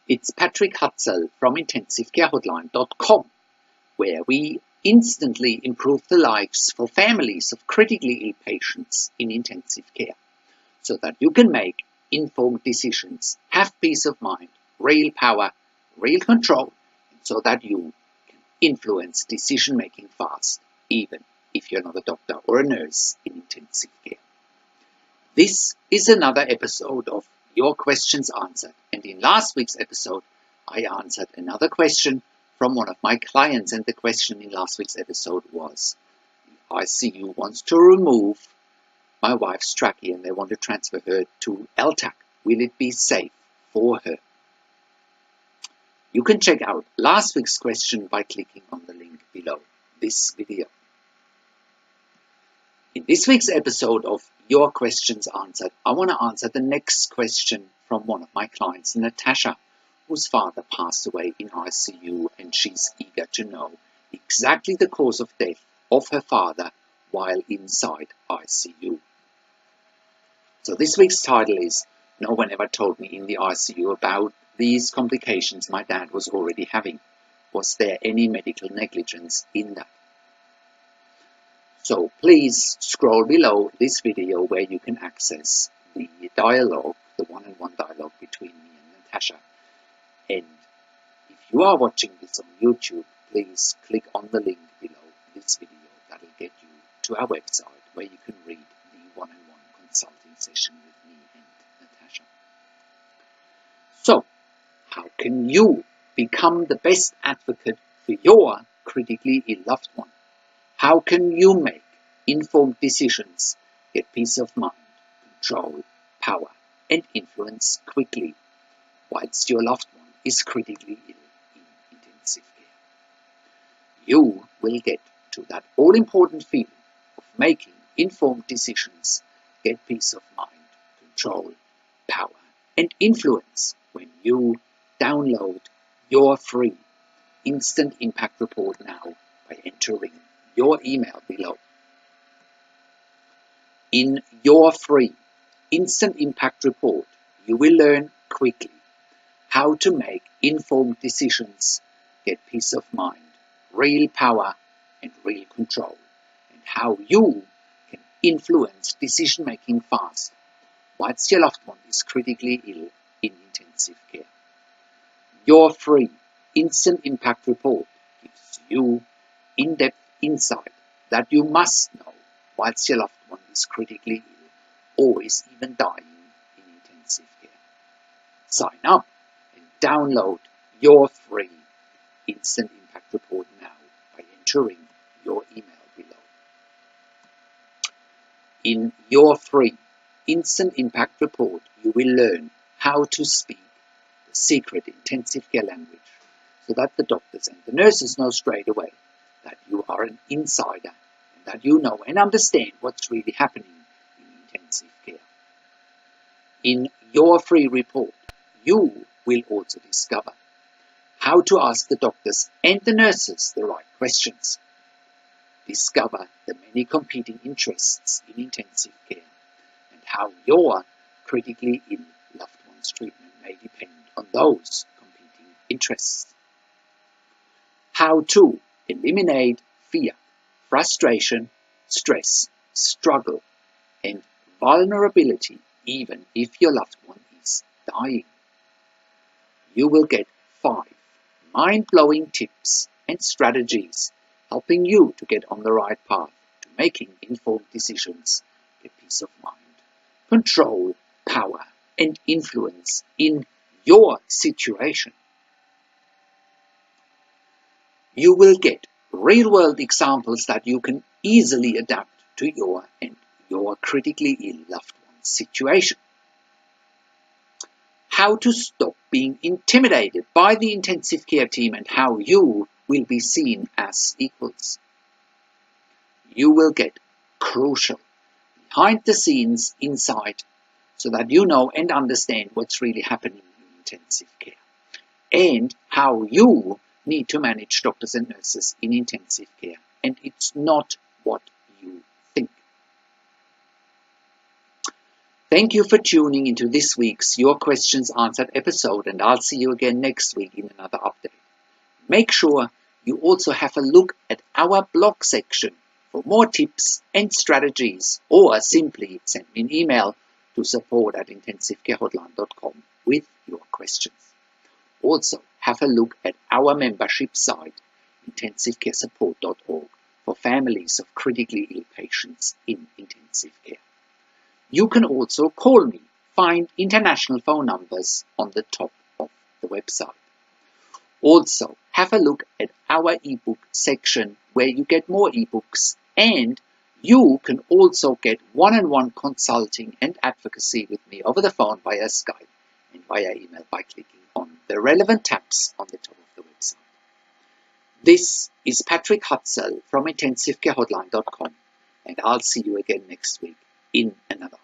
It's Patrick Hutzel from IntensiveCareHotline.com, where we instantly improve the lives for families of critically ill patients in intensive care, so that you can make informed decisions, have peace of mind, real power, real control, so that you can influence decision-making fast, even if you're not a doctor or a nurse in intensive care. This is another episode of Your Questions Answered, and in last week's episode I answered another question from one of my clients, and the question in last week's episode was: the ICU wants to remove my wife's trachea and they want to transfer her to LTAC. Will it be safe for her? You can check out last week's question by clicking on the link below this video. In this week's episode of Your Questions Answered, I want to answer the next question from one of my clients, Natasha, whose father passed away in ICU, and she's eager to know exactly the cause of death of her father while inside ICU. So this week's title is No One Ever Told Me in the ICU About These Complications My Dad Was Already Having. Was there any medical negligence in that? So please scroll below this video where you can access the dialogue, the one-on-one dialogue between me and Natasha. And if you are watching this on YouTube, please click on the link below this video. That will get you to our website where you can read the one-on-one consulting session with me and Natasha. So, how can you become the best advocate for your critically ill loved one? How can you make informed decisions, get peace of mind, control, power, and influence quickly whilst your loved one is critically ill in intensive care? You will get to that all-important feeling of making informed decisions, get peace of mind, control, power, and influence when you download your free Instant Impact Report now by entering your email below. In your free Instant Impact Report, you will learn quickly how to make informed decisions, get peace of mind, real power, and real control, and how you can influence decision-making fast whilst your loved one is critically ill in intensive care. Your free Instant Impact Report gives you in-depth insight that you must know whilst your loved one is critically ill or is even dying in intensive care. Sign up and download your free Instant Impact Report now by entering your email below. In your free Instant Impact Report, you will learn how to speak the secret intensive care language so that the doctors and the nurses know straight away that you are an insider and that you know and understand what's really happening in intensive care. In your free report, you will also discover how to ask the doctors and the nurses the right questions, discover the many competing interests in intensive care, and how your critically ill loved one's treatment may depend on those competing interests. How to eliminate fear, frustration, stress, struggle, and vulnerability even if your loved one is dying. You will get 5 mind-blowing tips and strategies helping you to get on the right path to making informed decisions, get peace of mind, control, power, and influence in your situation. You will get real-world examples that you can easily adapt to your and your critically ill loved one's situation. How to stop being intimidated by the intensive care team and how you will be seen as equals. You will get crucial behind-the-scenes insight so that you know and understand what's really happening in intensive care and how you need to manage doctors and nurses in intensive care, and it's not what you think. Thank you for tuning into this week's Your Questions Answered episode, and I'll see you again next week in another update. Make sure you also have a look at our blog section for more tips and strategies, or simply send me an email to support@intensivcarehotline.com with your questions. Also, have a look at our membership site, intensivecaresupport.org, for families of critically ill patients in intensive care. You can also call me. Find international phone numbers on the top of the website. Also, have a look at our ebook section where you get more ebooks, and you can also get one-on-one consulting and advocacy with me over the phone via Skype and via email by clicking on the relevant tabs on the top of the website. This is Patrick Hutzel from intensivecarehotline.com, and I'll see you again next week in another